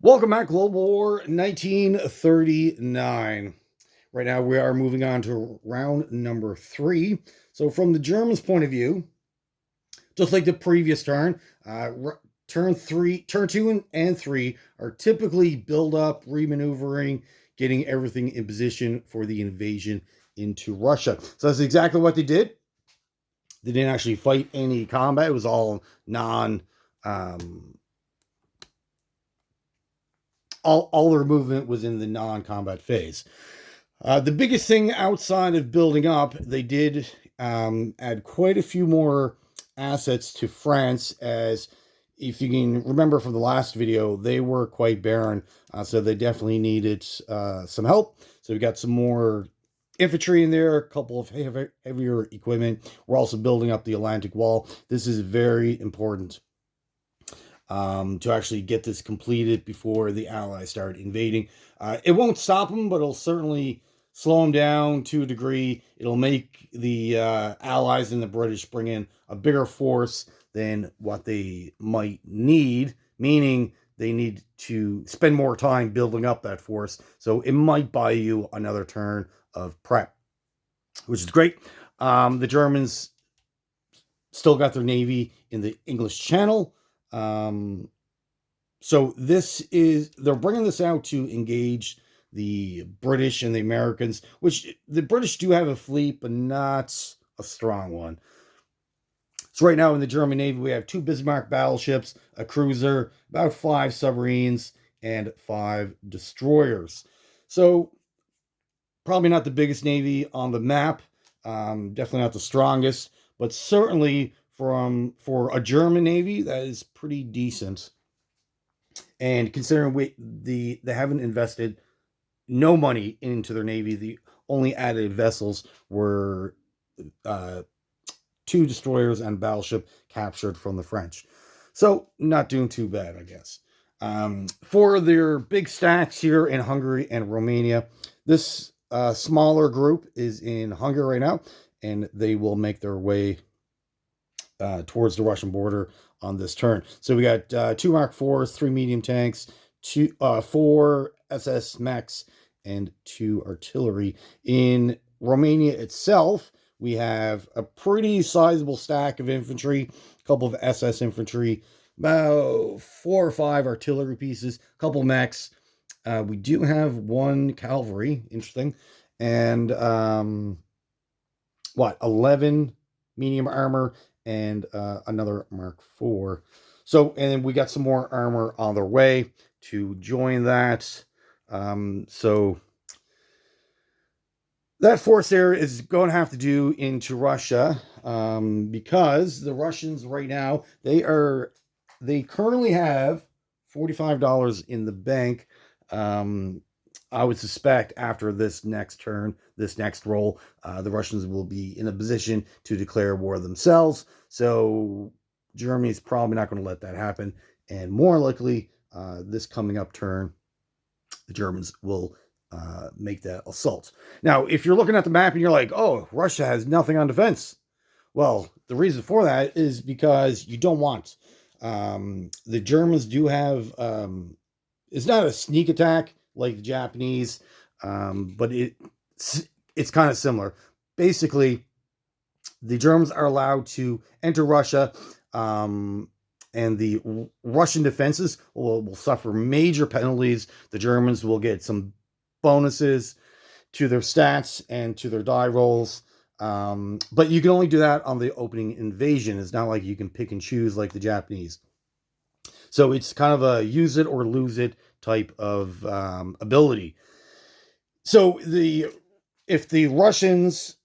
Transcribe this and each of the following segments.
Welcome back, Global War 1939. Right now, we are moving on to round number three. So, from the Germans' point of view, just like the previous turn, turn two and three are typically build up, remaneuvering, getting everything in position for the invasion into Russia. So, that's exactly what they did. They didn't actually fight any combat, it was all non. Um, all their movement was in the non-combat phase. The biggest thing outside of building up, they did add quite a few more assets to France. As if you can remember from the last video, they were quite barren, so they definitely needed some help. So we got some more infantry in there, a couple of heavier equipment. We're also building up the Atlantic Wall. This is very important to actually get this completed before the Allies start invading. It won't stop them, but it'll certainly slow them down to a degree. It'll make the Allies and the British bring in a bigger force than what they might need, meaning they need to spend more time building up that force. So it might buy you another turn of prep, which is great. The Germans still got their navy in the English Channel. Um, so they're bringing this out to engage the British and the Americans, which the British do have a fleet, but not a strong one. So right now in the German Navy, we have two Bismarck battleships, a cruiser, about 5 submarines, and 5 destroyers. So probably not the biggest navy on the map, definitely not the strongest, but certainly for a German navy, that is pretty decent. And considering they haven't invested no money into their navy, the only added vessels were uh, 2 destroyers and battleship captured from the French. So not doing too bad, I guess. For their big stacks here in Hungary and Romania, this smaller group is in Hungary right now, and they will make their way towards the Russian border on this turn. So we got 2 Mark IVs, 3 medium tanks, 4 SS mechs, and 2 artillery. In Romania itself, we have a pretty sizable stack of infantry, a couple of SS infantry, about 4 or 5 artillery pieces, a couple mechs. We do have 1 cavalry, interesting, and 11 medium armor and another Mark IV. So, and then we got some more armor on their way to join that. So that force there is going to have to do into Russia because the Russians right now they currently have $45 in the bank. I would suspect after this next turn, this next roll, the Russians will be in a position to declare war themselves. So Germany is probably not going to let that happen. And more likely, this coming up turn, the Germans will make that assault. Now, if you're looking at the map and you're like, oh, Russia has nothing on defense. Well, the reason for that is because you don't want. The Germans do have, it's not a sneak attack like the Japanese, but it's kind of similar. Basically, the Germans are allowed to enter Russia, and the Russian defenses will suffer major penalties. The Germans will get some bonuses to their stats and to their die rolls. But you can only do that on the opening invasion. It's not like you can pick and choose like the Japanese. So it's kind of a use it or lose it type of ability. So if the Russians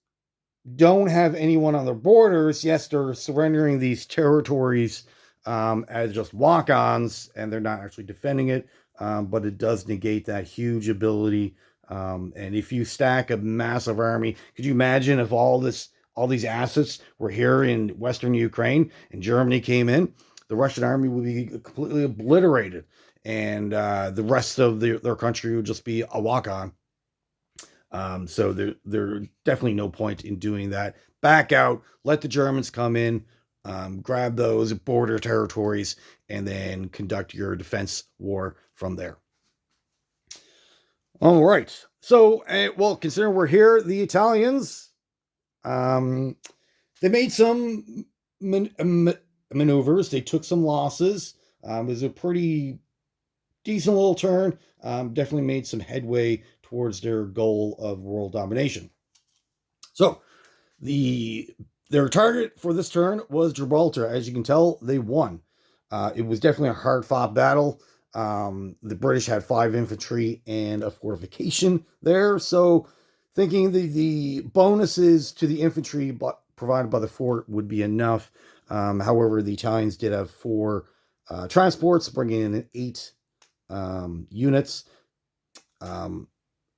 don't have anyone on their borders, yes, they're surrendering these territories as just walk-ons, and they're not actually defending it. But it does negate that huge ability. And if you stack a massive army, could you imagine if all these assets were here in Western Ukraine and Germany came in? The Russian army would be completely obliterated, and the rest of their country would just be a walk-on. So there definitely no point in doing that. Back out, let the Germans come in, grab those border territories, and then conduct your defense war from there. All right. So, well, considering we're here, the Italians, um, they made some maneuvers. They took some losses. It was a pretty decent little turn. Definitely made some headway towards their goal of world domination. So, their target for this turn was Gibraltar. As you can tell, they won. It was definitely a hard fought battle. The British had 5 infantry and a fortification there. So, thinking the bonuses to the infantry provided by the fort would be enough. However, the Italians did have 4 transports, bringing in 8 units.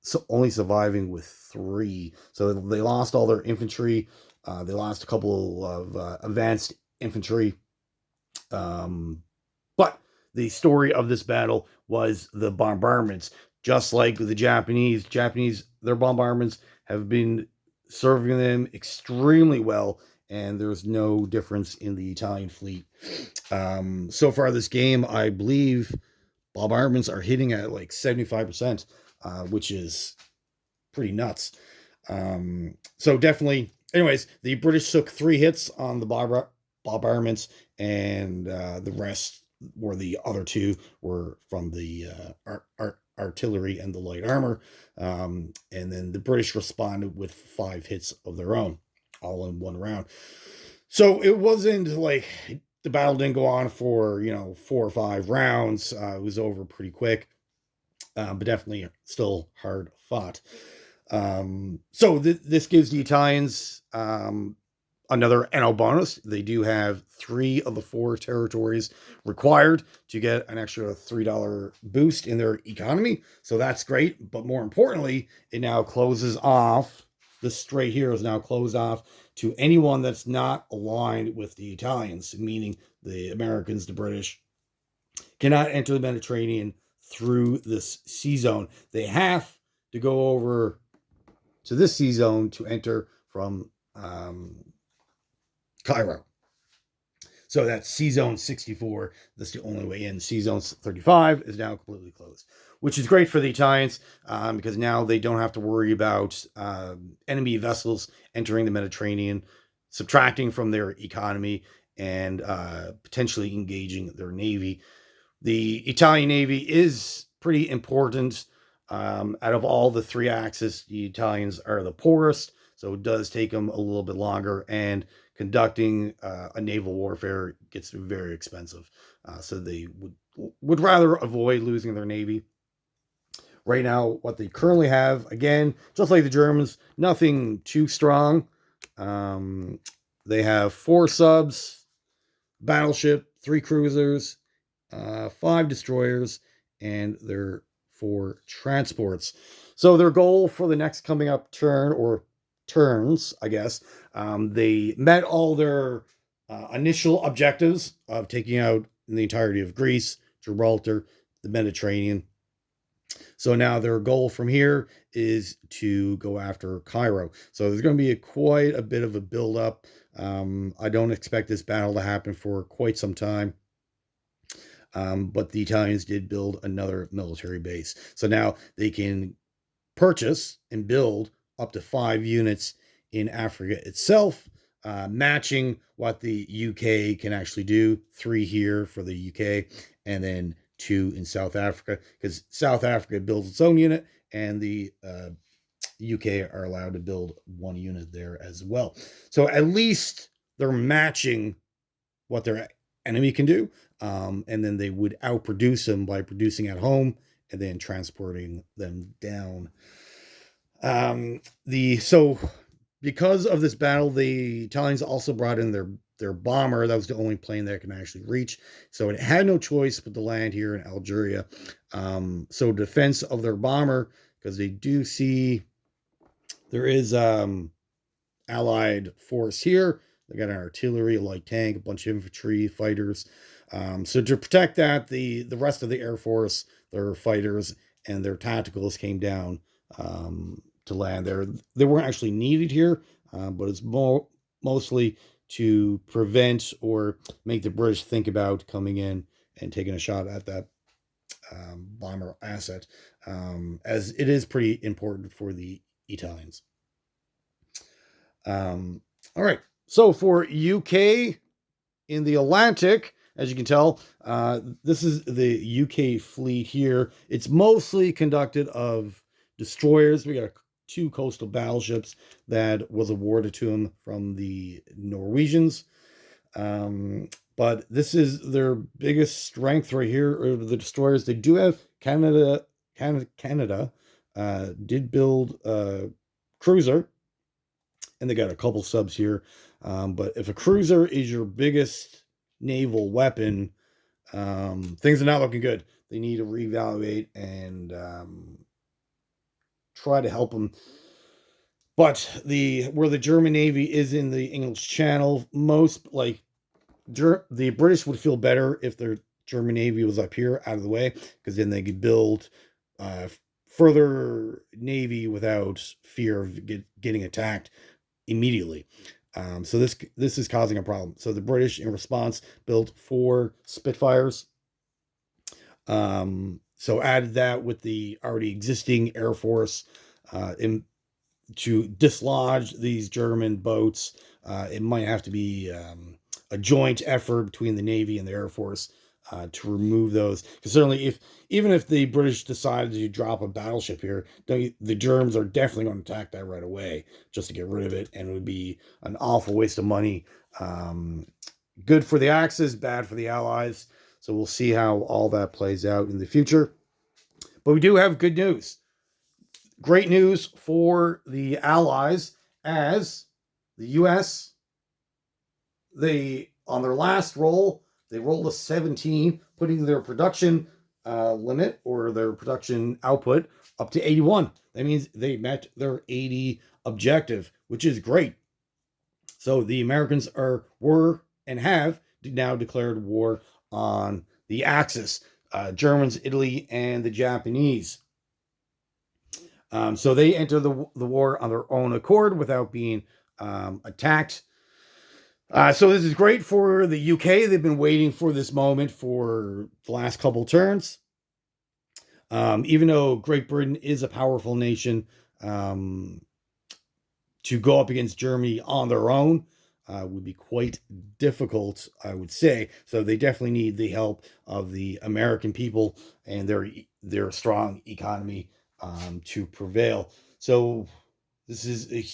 So only surviving with 3. So they lost all their infantry. They lost a couple of advanced infantry. But the story of this battle was the bombardments. Just like the Japanese, their bombardments have been serving them extremely well, and there's no difference in the Italian fleet. So far this game, I believe bombardments are hitting at like 75%, which is pretty nuts. So definitely, anyways, the British took 3 hits on the bombardments, and the rest were the other 2 were from the artillery and the light armor. And then the British responded with 5 hits of their own, all in one round. So it wasn't like the battle didn't go on for 4 or 5 rounds. It was over pretty quick, but definitely still hard fought. So this gives the Italians another NO bonus. They do have 3 of the 4 territories required to get an extra $3 boost in their economy. So that's great. But more importantly, it now closes off. This strait here is now closed off to anyone that's not aligned with the Italians, meaning the Americans, the British, cannot enter the Mediterranean through this sea zone. They have to go over to this sea zone to enter from Cairo. So that's sea zone 64. That's the only way in. Sea zone 35 is now completely closed, which is great for the Italians because now they don't have to worry about enemy vessels entering the Mediterranean, subtracting from their economy, and potentially engaging their navy. The Italian navy is pretty important. Out of all the 3 axes, the Italians are the poorest, so it does take them a little bit longer, and conducting a naval warfare gets very expensive. So they would rather avoid losing their navy. Right now, what they currently have, again, just like the Germans, nothing too strong. They have 4 subs, battleship, 3 cruisers, 5 destroyers, and their 4 transports. So their goal for the next coming up turn, or turns, I guess, they met all their initial objectives of taking out the entirety of Greece, Gibraltar, the Mediterranean. So now their goal from here is to go after Cairo. So there's going to be quite a bit of a build-up. I don't expect this battle to happen for quite some time. But the Italians did build another military base. So now they can purchase and build up to 5 units in Africa itself, matching what the UK can actually do. 3 here for the UK, and then 2 in South Africa, because South Africa builds its own unit, and the UK are allowed to build 1 unit there as well. So at least they're matching what their enemy can do, and then they would outproduce them by producing at home and then transporting them down. So because of this battle, the Italians also brought in their bomber. That was the only plane that can actually reach. So it had no choice but to land here in Algeria. So defense of their bomber, because they do see there is allied force here. They got an artillery, a light tank, a bunch of infantry, fighters. So to protect that, the rest of the Air Force, their fighters and their tacticals came down to land there. They weren't actually needed here, but it's mostly to prevent or make the British think about coming in and taking a shot at that bomber asset, as it is pretty important for the Italians. All right, so for UK in the Atlantic, as you can tell, this is the UK fleet here. It's mostly conducted of destroyers. We got 2 coastal battleships that was awarded to them from the Norwegians. But this is their biggest strength right here, are the destroyers. They do have Canada did build a cruiser, and they got a couple subs here. But if a cruiser is your biggest naval weapon, things are not looking good. They need to reevaluate and try to help them. But where the German Navy is in the English Channel, the British would feel better if their German Navy was up here out of the way, because then they could build further Navy without fear of getting attacked immediately. So this is causing a problem. So the British, in response, built 4 Spitfires. So added that with the already existing Air Force to dislodge these German boats. It might have to be a joint effort between the Navy and the Air Force to remove those. Because certainly, even if the British decided to drop a battleship here, the Germans are definitely going to attack that right away just to get rid of it, and it would be an awful waste of money. Good for the Axis, bad for the Allies. So we'll see how all that plays out in the future. But we do have good news. Great news for the Allies, as the U.S., on their last roll, they rolled a 17, putting their production limit, or their production output, up to 81. That means they met their 80 objective, which is great. So the Americans were and have now declared war on the Axis, Germans, Italy, and the Japanese. So they enter the war on their own accord without being attacked. So this is great for the UK. They've been waiting for this moment for the last couple turns. Even though Great Britain is a powerful nation, to go up against Germany on their own would be quite difficult, I would say. So they definitely need the help of the American people and their strong economy to prevail. So this is a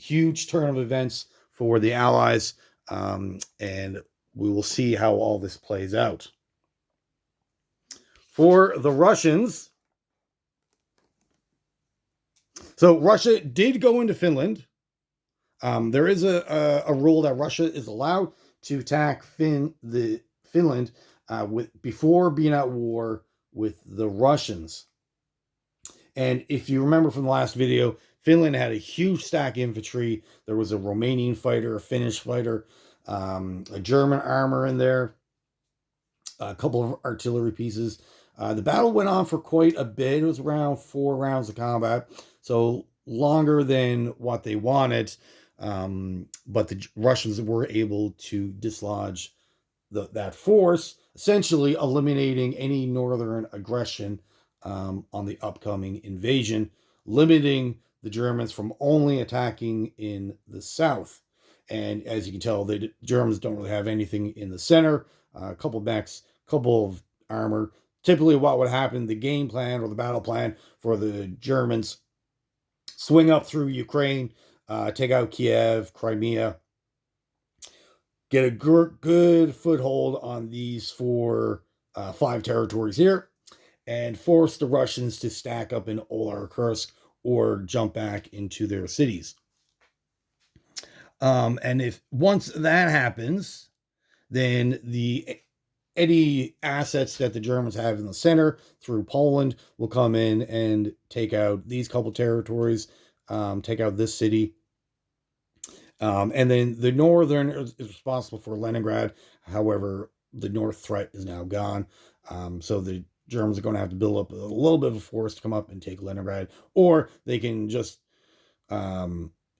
huge turn of events for the Allies, and we will see how all this plays out. For the Russians, so Russia did go into Finland. There is a rule that Russia is allowed to attack Finland before being at war with the Russians. And if you remember from the last video, Finland had a huge stack of infantry. There was a Romanian fighter, a Finnish fighter, a German armor in there, a couple of artillery pieces. The battle went on for quite a bit. It was around 4 rounds of combat, so longer than what they wanted. But the Russians were able to dislodge that force, essentially eliminating any northern aggression on the upcoming invasion, limiting the Germans from only attacking in the south. And as you can tell, the Germans don't really have anything in the center. A couple of mechs, couple of armor. Typically what would happen, the game plan or the battle plan for the Germans: swing up through Ukraine, take out Kiev, Crimea, get a good foothold on these 5 territories here, and force the Russians to stack up in Olar-Kursk or jump back into their cities. And if once that happens, then any assets that the Germans have in the center through Poland will come in and take out these couple territories, take out this city. And then the northern is responsible for Leningrad. However, the north threat is now gone. So the Germans are going to have to build up a little bit of a force to come up and take Leningrad, or they can just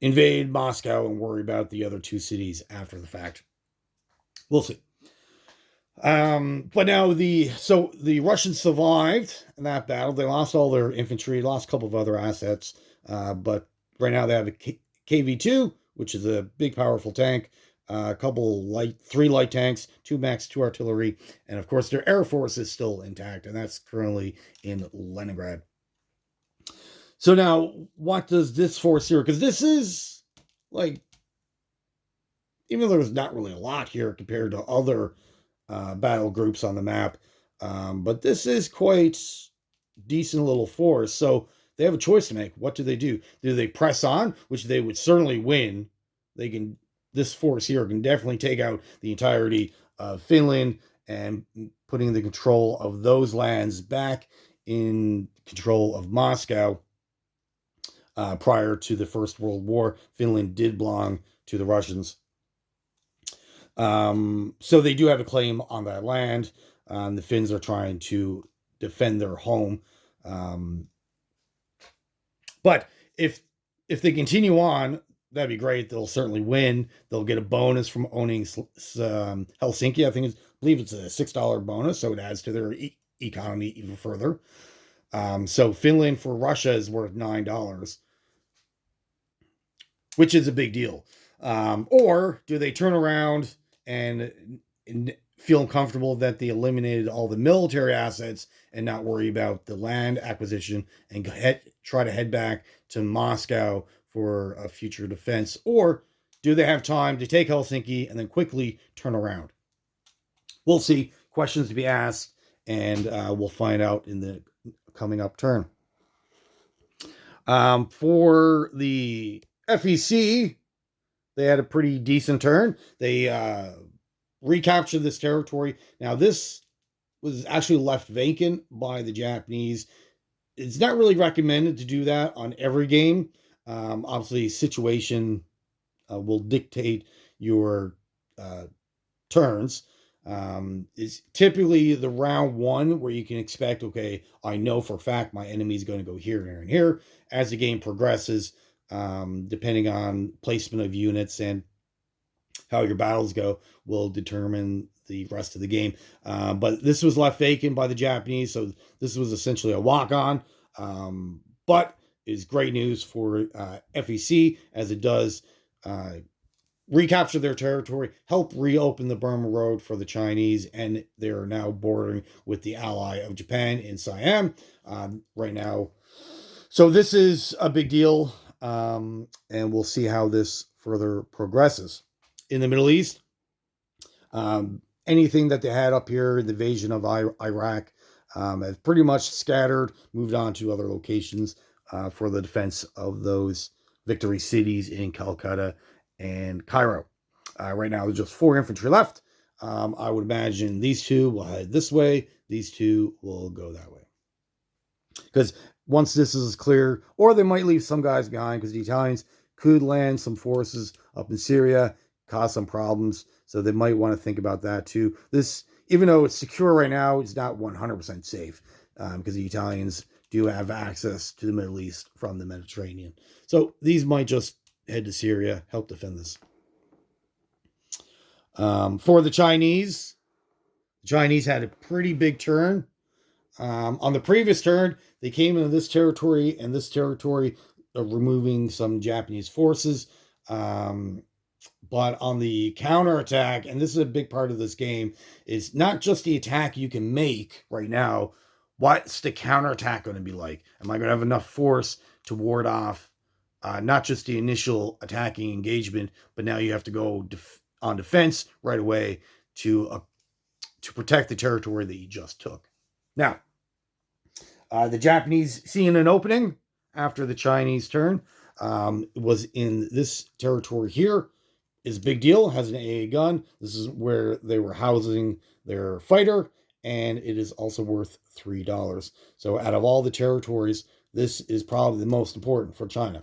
invade Moscow and worry about the other two cities after the fact. We'll see. But now the Russians survived in that battle. They lost all their infantry, lost a couple of other assets, but right now they have a KV-2, which is a big, powerful tank, a couple three light tanks, 2 MAX, 2 artillery, and of course their air force is still intact, and that's currently in Leningrad. So now, what does this force here? Because this is like, even though there's not really a lot here compared to other battle groups on the map, but this is quite decent little force. So they have a choice to make. What do? Do they press on, which they would certainly win? This force here can definitely take out the entirety of Finland and putting the control of those lands back in control of Moscow. Prior to the First World War, Finland did belong to the Russians. So they do have a claim on that land. The Finns are trying to defend their home. But if they continue on, that'd be great. They'll certainly win. They'll get a bonus from owning Helsinki. I believe it's a $6 bonus, so it adds to their economy even further. So Finland for Russia is worth $9, which is a big deal. Or do they turn around and feel comfortable that they eliminated all the military assets and not worry about the land acquisition and try to head back to Moscow for a future defense? Or do they have time to take Helsinki and then quickly turn around? We'll see. Questions to be asked, and we'll find out in the coming up turn. For the FEC, they had a pretty decent turn. They recaptured this territory. Now, this was actually left vacant by the Japanese. It's not really recommended to do that on every game. Obviously, situation will dictate your turns. Is typically the round one where you can expect, okay, I know for a fact my enemy is going to go here, here, and here. As the game progresses, depending on placement of units and how your battles go, will determine the rest of the game. But this was left vacant by the Japanese, so this was essentially a walk-on. But is great news for FEC, as it does recapture their territory, help reopen the Burma Road for the Chinese, and they're now bordering with the ally of Japan in Siam right now. So this is a big deal, and we'll see how this further progresses. In the Middle East, anything that they had up here, the invasion of Iraq, has pretty much scattered, moved on to other locations for the defense of those victory cities in Calcutta and Cairo. Right now, there's just 4 infantry left. I would imagine these 2 will head this way. These 2 will go that way. Because once this is clear, or they might leave some guys behind, because the Italians could land some forces up in Syria, cause some problems. So they might want to think about that too. This, even though it's secure right now, it's not 100% safe, because the Italians do have access to the Middle East from the Mediterranean. So these might just head to Syria, help defend this. For the Chinese had a pretty big turn. On the previous turn, they came into this territory, and this territory removing some Japanese forces. But on the counterattack, and this is a big part of this game, is not just the attack you can make right now. What's the counterattack going to be like? Am I going to have enough force to ward off not just the initial attacking engagement, but now you have to go on defense right away to protect the territory that you just took. Now, the Japanese seeing an opening after the Chinese turn was in this territory here. Is a big deal. Has an AA gun. This is where they were housing their fighter, and it is also worth $3. So out of all the territories, this is probably the most important for China.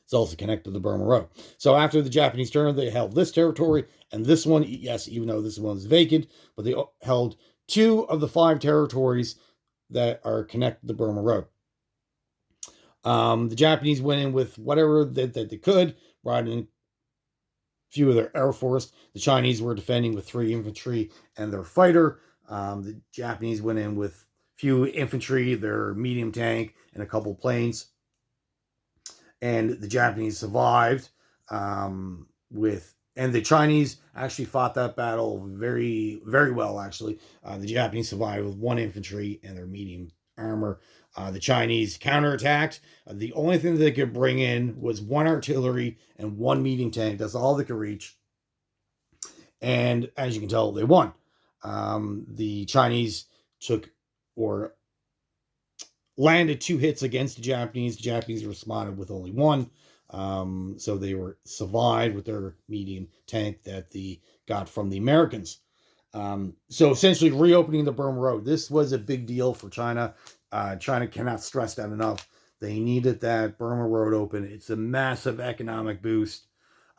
It's also connected to the Burma Road. So after the Japanese turn, they held this territory and this one. Yes, even though this one's vacant, but they held 2 of the 5 territories that are connected to the Burma Road. The Japanese went in with whatever that they could, brought in a few of their Air Force. The Chinese were defending with 3 infantry and their fighter. The Japanese went in with few infantry, their medium tank, and a couple planes. And the Japanese survived and the Chinese actually fought that battle very, very well, actually. The Japanese survived with 1 infantry and their medium armor. The Chinese counterattacked. The only thing they could bring in was 1 artillery and 1 medium tank. That's all they could reach. And as you can tell, they won. The Chinese took or landed 2 hits against the Japanese. The Japanese responded with only 1. So they were survived with their medium tank that they got from the Americans. So essentially reopening the Burma Road. This was a big deal for China. China cannot stress that enough. They needed that Burma Road open. It's a massive economic boost.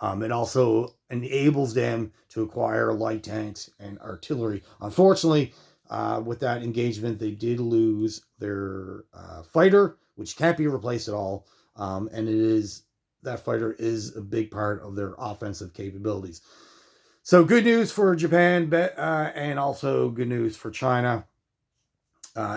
It also enables them to acquire light tanks and artillery. Unfortunately, with that engagement, they did lose their fighter, which can't be replaced at all. And that fighter is a big part of their offensive capabilities. So good news for Japan, and also good news for China.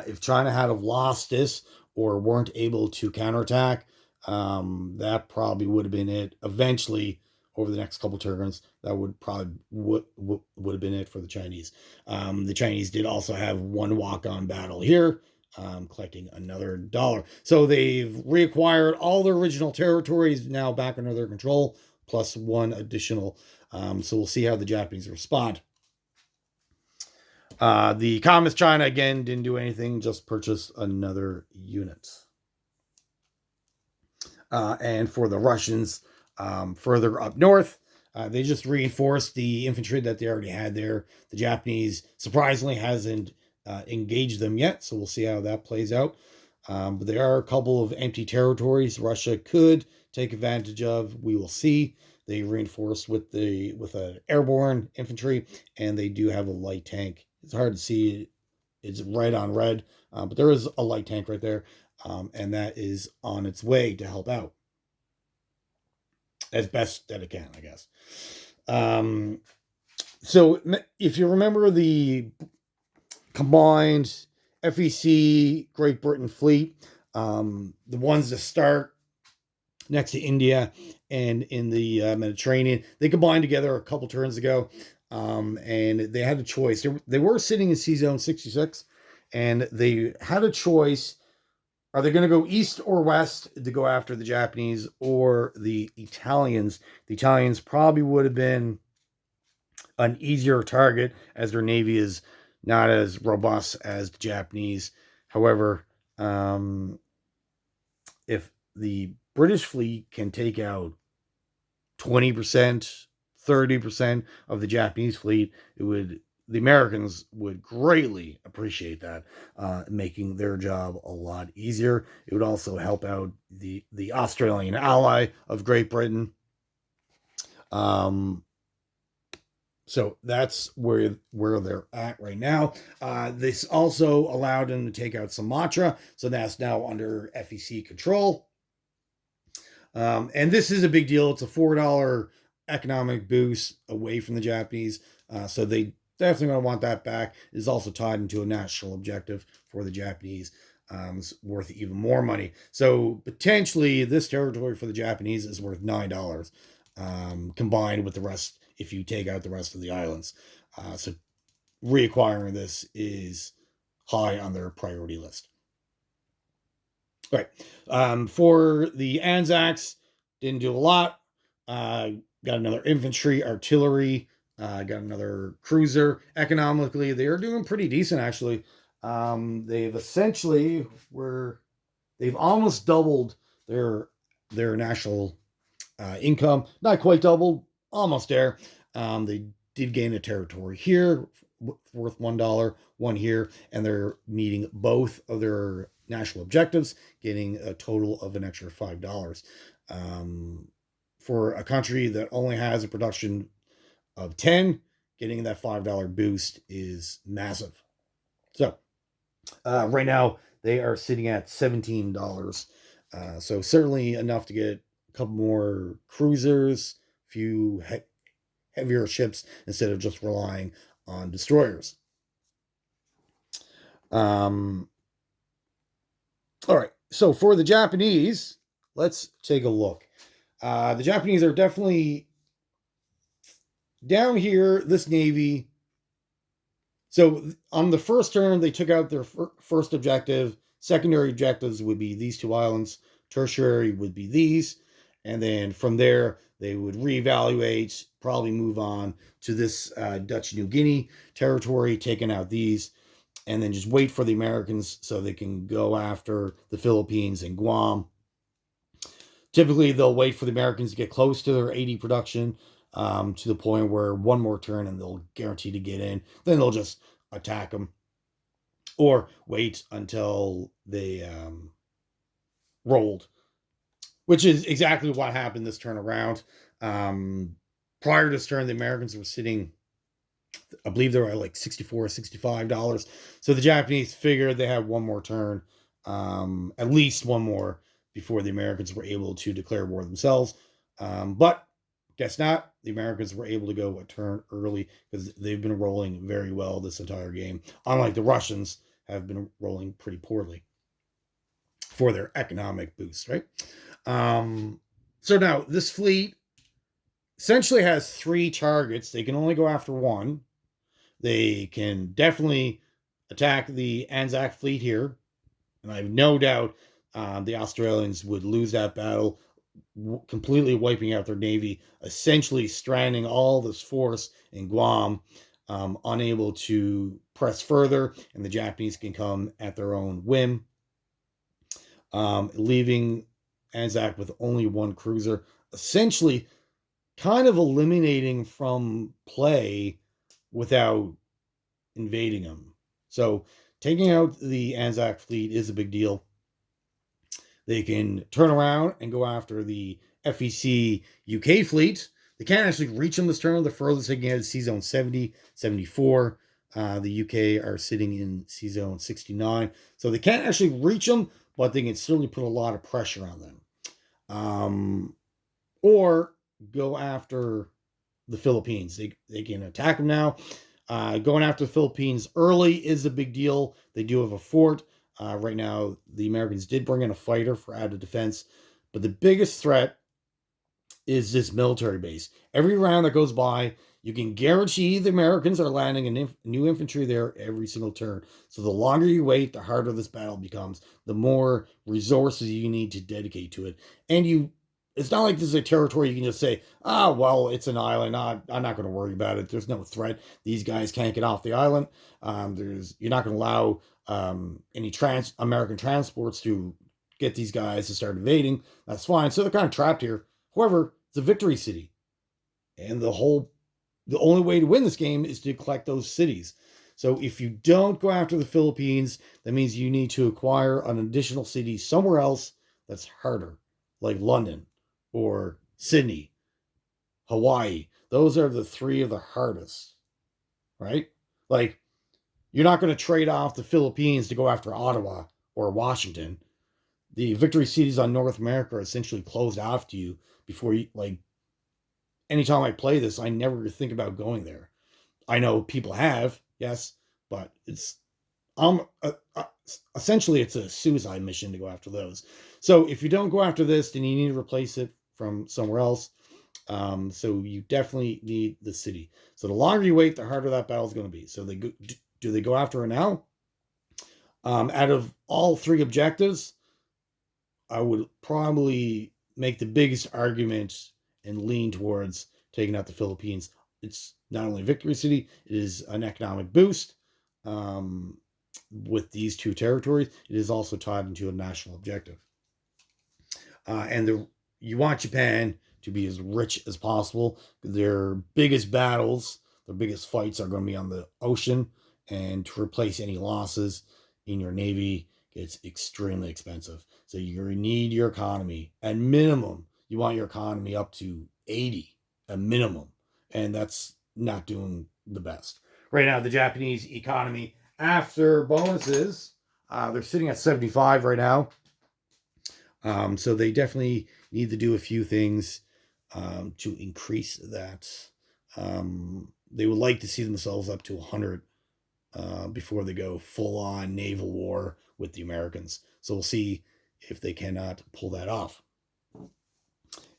If China had have lost this or weren't able to counterattack, that probably would have been it. Eventually, over the next couple turns, that would probably would have been it for the Chinese. The Chinese did also have 1 walk-on battle here, collecting another $1. So they've reacquired all their original territories now back under their control, plus 1 additional. So we'll see how the Japanese respond. The Communist China, again, didn't do anything, just purchased another unit. And for the Russians, further up north, they just reinforced the infantry that they already had there. The Japanese, surprisingly, hasn't engaged them yet, so we'll see how that plays out. But there are a couple of empty territories Russia could take advantage of. We will see. They reinforced with an airborne infantry, and they do have a light tank. It's hard to see. It's right on red, but there is a light tank right there, and that is on its way to help out as best that it can, I guess. So if you remember the combined FEC Great Britain fleet, the ones that start next to India and in the Mediterranean, they combined together a couple turns ago, and they had a choice. They were sitting in Sea Zone 66, and they had a choice. Are they going to go east or west to go after the Japanese or the Italians? The Italians probably would have been an easier target, as their navy is not as robust as the Japanese. However, if the British fleet can take out 20%, 30% of the Japanese fleet, the Americans would greatly appreciate that, making their job a lot easier. It would also help out the Australian ally of Great Britain. So that's where they're at right now. This also allowed them to take out Sumatra, so that's now under FEC control. And this is a big deal. It's a $4 economic boost away from the Japanese, so they definitely going to want that back. It is also tied into a national objective for the Japanese. It's worth even more money. So potentially this territory for the Japanese is worth $9, combined with the rest if you take out the rest of the islands. So reacquiring this is high on their priority list. All right. For the Anzacs, didn't do a lot. Got another infantry, artillery, got another cruiser. Economically, they are doing pretty decent, actually. They've almost doubled their national income. Not quite doubled, almost there. They did gain a territory here worth $1, 1 here, and they're meeting both of their national objectives, getting a total of an extra $5. For a country that only has a production of 10, getting that $5 boost is massive. So right now they are sitting at $17 So certainly enough to get a couple more cruisers, a few heavier ships instead of just relying on destroyers. All right, so for the Japanese, let's take a look. The Japanese are definitely down here. This navy. So on the first turn, they took out their first objective. Secondary objectives would be these two islands. Tertiary would be these. And then from there, they would reevaluate, probably move on to this Dutch New Guinea territory, taking out these, and then just wait for the Americans so they can go after the Philippines and Guam. Typically, they'll wait for the Americans to get close to their 80 production, to the point where one more turn and they'll guarantee to get in. Then they'll just attack them or wait until they rolled, which is exactly what happened this turn around. Prior to this turn, the Americans were sitting, I believe they were at like $64, $65. So the Japanese figured they had one more turn, at least one more, before the Americans were able to declare war themselves. But guess not. The Americans were able to go a turn early because they've been rolling very well this entire game. Unlike the Russians, have been rolling pretty poorly for their economic boost, right? So now this fleet essentially has 3 targets. They can only go after one. They can definitely attack the Anzac fleet here, and I have no doubt the Australians would lose that battle, completely wiping out their navy, essentially stranding all this force in Guam, unable to press further, and the Japanese can come at their own whim, leaving Anzac with only one cruiser, essentially kind of eliminating from play without invading them. So taking out the Anzac fleet is a big deal. They can turn around and go after the FEC UK fleet. They can't actually reach them this turn. The furthest they can get is C Zone 70, 74. The UK are sitting in C Zone 69. So they can't actually reach them, but they can certainly put a lot of pressure on them. Or go after the Philippines. They can attack them now. Going after the Philippines early is a big deal. They do have a fort. Right now, the Americans did bring in a fighter for added defense, but the biggest threat is this military base. Every round that goes by, you can guarantee the Americans are landing a new infantry there every single turn. So the longer you wait, the harder this battle becomes, the more resources you need to dedicate to it. And it's not like this is a territory you can just say, well, it's an island. I'm not going to worry about it. There's no threat. These guys can't get off the island. You're not going to allow any American transports to get these guys to start invading. That's fine. So they're kind of trapped here. However, it's a victory city. And the only way to win this game is to collect those cities. So if you don't go after the Philippines, that means you need to acquire an additional city somewhere else that's harder, like London or Sydney, Hawaii. Those are the 3 of the hardest, right? Like, you're not going to trade off the Philippines to go after Ottawa or Washington. The victory cities on North America are essentially closed off to you before you, like, anytime I play this, I never think about going there. I know people have, yes, but it's essentially it's a suicide mission to go after those. So if you don't go after this, then you need to replace it from somewhere else. So you definitely need the city. So the longer you wait, the harder that battle is going to be. So do they go after it now? Out of all 3 objectives, I would probably make the biggest argument and lean towards taking out the Philippines. It's not only a victory city, it is an economic boost. With these 2 territories, it is also tied into a national objective. And you want Japan to be as rich as possible. Their biggest battles, their biggest fights are going to be on the ocean, and to replace any losses in your navy gets extremely expensive. So you need your economy. At minimum, you want your economy up to 80, a minimum. And that's not doing the best. Right now, the Japanese economy, after bonuses, they're sitting at 75 right now. So they definitely need to do a few things to increase that. They would like to see themselves up to 100 before they go full on naval war with the Americans. So we'll see if they cannot pull that off.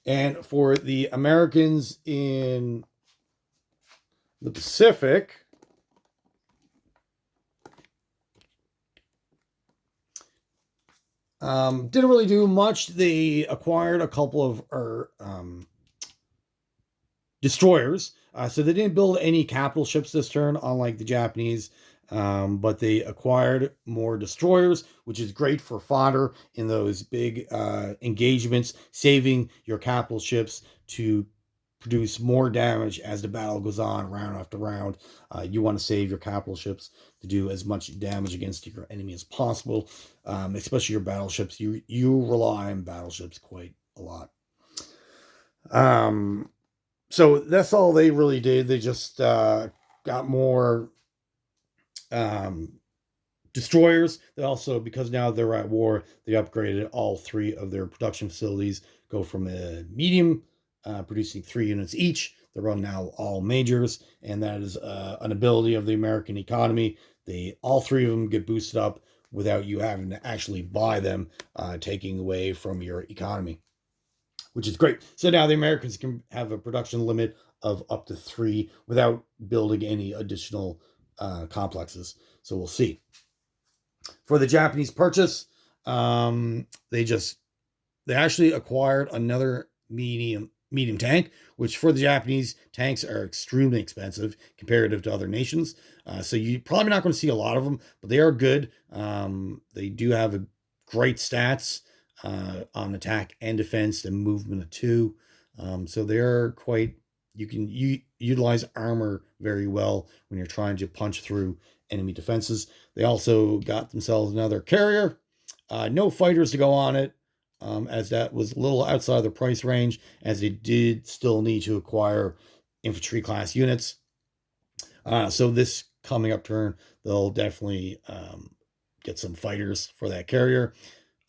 And for the Americans in the Pacific, didn't really do much. They acquired a couple of destroyers. So they didn't build any capital ships this turn, unlike the Japanese. But they acquired more destroyers, which is great for fodder in those big engagements, saving your capital ships to produce more damage as the battle goes on round after round. You want to save your capital ships to do as much damage against your enemy as possible, especially your battleships. You rely on battleships quite a lot. So that's all they really did. They just got more destroyers. They also, because now they're at war, they upgraded all three of their production facilities, go from a medium, producing 3 units each. They're on now all majors, and that is an ability of the American economy. All three of them get boosted up without you having to actually buy them, taking away from your economy, which is great. So now the Americans can have a production limit of up to 3 without building any additional complexes. So we'll see. For the Japanese purchase, they actually acquired another medium tank, which for the Japanese, tanks are extremely expensive comparative to other nations. So you're probably not going to see a lot of them, but they are good. They do have great stats on attack and defense and movement of 2. So they're quite, you can utilize armor very well when you're trying to punch through enemy defenses. They also got themselves another carrier. No fighters to go on it, as that was a little outside the price range, as they did still need to acquire infantry class units. So this coming up turn, they'll definitely get some fighters for that carrier.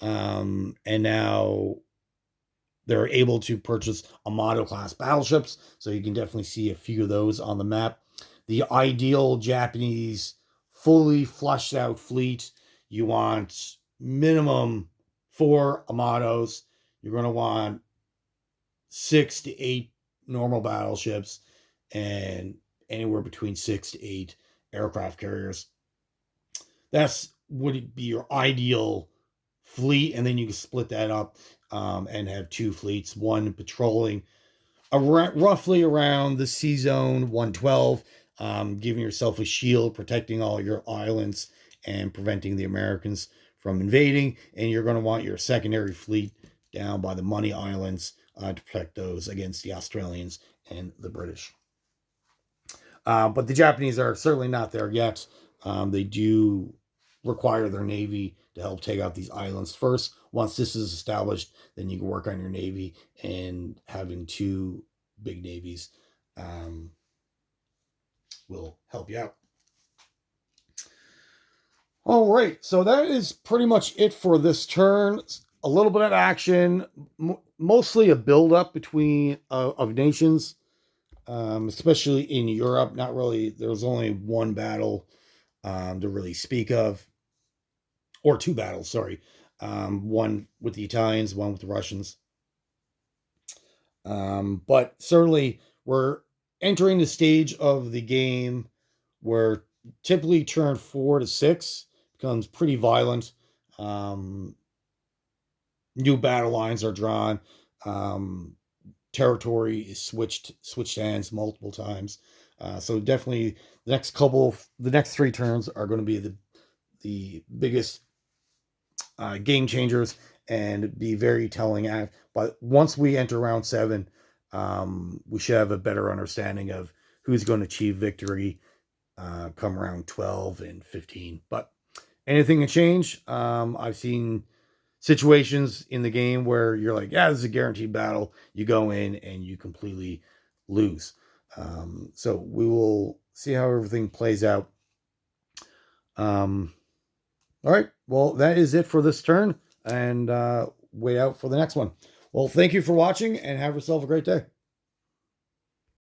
And now they're able to purchase Amato class battleships, so you can definitely see a few of those on the map. The ideal Japanese fully flushed out fleet, you want minimum 4 Amatos. You're going to want 6 to 8 normal battleships and anywhere between 6 to 8 aircraft carriers. That's would be your ideal fleet, and then you can split that up and have 2 fleets, one patrolling roughly around the sea zone 112, giving yourself a shield, protecting all your islands and preventing the Americans from invading. And you're going to want your secondary fleet down by the Money Islands to protect those against the Australians and the British. But the Japanese are certainly not there yet. They do require their navy to help take out these islands first. Once this is established, then you can work on your navy, and having 2 big navies will help you out. All right, so that is pretty much it for this turn. A little bit of action, mostly a build-up between of nations, especially in Europe. Not really. There's only one battle to really speak of, or 2 battles. Sorry, one with the Italians, one with the Russians. But certainly, we're entering the stage of the game where typically turn 4 to 6 becomes pretty violent. New battle lines are drawn. Territory is switched hands multiple times. So definitely the next 3 turns are going to be the biggest game changers and be very telling. But once we enter round 7, we should have a better understanding of who's going to achieve victory come around 12 and 15. But anything can change. I've seen situations in the game where you're like, yeah, this is a guaranteed battle. You go in and you completely lose. So we will see how everything plays out. All right. Well, that is it for this turn. And wait out for the next one. Well, thank you for watching and have yourself a great day.